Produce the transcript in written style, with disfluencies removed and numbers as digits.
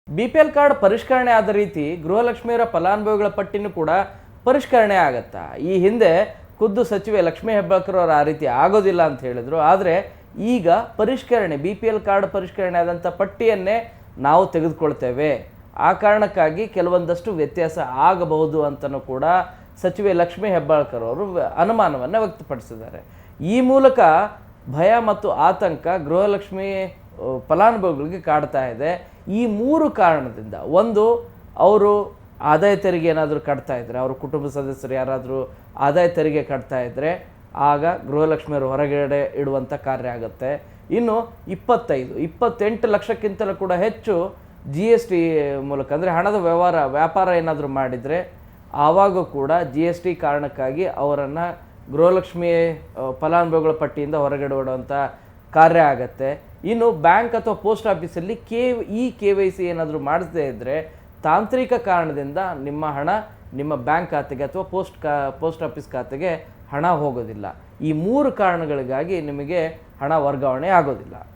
BPL card ಪರಿಷ್ಕರಣೆ ಆದ ರೀತಿ ಗೃಹಲಕ್ಷ್ಮಿಯರ ಫಲಾನುಭವಿಗಳ ಪಟ್ಟಿನೂ ಕೂಡ ಪರಿಷ್ಕರಣೆ ಆಗತ್ತಾ? ಈ ಹಿಂದೆ ಖುದ್ದು ಸಚಿವೆ ಲಕ್ಷ್ಮೀ ಹೆಬ್ಬಾಳ್ಕರ್ ಅವರು ಆ ರೀತಿ ಆಗೋದಿಲ್ಲ ಅಂತ ಹೇಳಿದ್ರು. ಆದರೆ ಈಗ ಪರಿಷ್ಕರಣೆ BPL ಕಾರ್ಡ್ ಪರಿಷ್ಕರಣೆ ಆದಂಥ ಪಟ್ಟಿಯನ್ನೇ ನಾವು ತೆಗೆದುಕೊಳ್ತೇವೆ, ಆ ಕಾರಣಕ್ಕಾಗಿ ಕೆಲವೊಂದಷ್ಟು ವ್ಯತ್ಯಾಸ ಆಗಬಹುದು ಅಂತಲೂ ಕೂಡ ಸಚಿವೆ ಲಕ್ಷ್ಮೀ ಹೆಬ್ಬಾಳ್ಕರ್ ಅವರು ಅನುಮಾನವನ್ನು ವ್ಯಕ್ತಪಡಿಸಿದ್ದಾರೆ. ಈ ಮೂಲಕ ಭಯ ಮತ್ತು ಆತಂಕ ಗೃಹಲಕ್ಷ್ಮಿ ಫಲಾನುಭವಿಗಳಿಗೆ ಕಾಡ್ತಾ ಇದೆ. ಈ ಮೂರು ಕಾರಣದಿಂದ, ಒಂದು, ಅವರು ಆದಾಯ ತೆರಿಗೆ ಏನಾದರೂ ಕಟ್ತಾ ಇದ್ದರೆ, ಅವ್ರ ಕುಟುಂಬ ಸದಸ್ಯರು ಯಾರಾದರೂ ಆದಾಯ ತೆರಿಗೆ ಕಟ್ತಾ ಇದ್ದರೆ ಆಗ ಗೃಹಲಕ್ಷ್ಮಿಯವರು ಹೊರಗಡೆ ಇಡುವಂಥ ಕಾರ್ಯ ಆಗುತ್ತೆ. ಇನ್ನು 28 ಲಕ್ಷಕ್ಕಿಂತಲೂ ಕೂಡ ಹೆಚ್ಚು GST ಮೂಲಕ, ಅಂದರೆ ಹಣದ ವ್ಯಾಪಾರ ಏನಾದರೂ ಮಾಡಿದರೆ ಆವಾಗ ಕೂಡ GST ಕಾರಣಕ್ಕಾಗಿ ಅವರನ್ನು ಗೃಹಲಕ್ಷ್ಮಿ ಫಲಾನುಭವಿಗಳ ಪಟ್ಟಿಯಿಂದ ಹೊರಗಡೆ ಇಡುವಂಥ ಕಾರ್ಯ ಆಗತ್ತೆ. ಇನ್ನು ಬ್ಯಾಂಕ್ ಅಥವಾ ಪೋಸ್ಟ್ ಆಫೀಸಲ್ಲಿ KYC ಏನಾದರೂ ಮಾಡಿಸದೇ ಇದ್ದರೆ ತಾಂತ್ರಿಕ ಕಾರಣದಿಂದ ನಿಮ್ಮ ಹಣ ನಿಮ್ಮ ಬ್ಯಾಂಕ್ ಖಾತೆಗೆ ಅಥವಾ ಪೋಸ್ಟ್ ಆಫೀಸ್ ಖಾತೆಗೆ ಹಣ ಹೋಗೋದಿಲ್ಲ. ಈ ಮೂರು ಕಾರಣಗಳಿಗಾಗಿ ನಿಮಗೆ ಹಣ ವರ್ಗಾವಣೆ ಆಗೋದಿಲ್ಲ.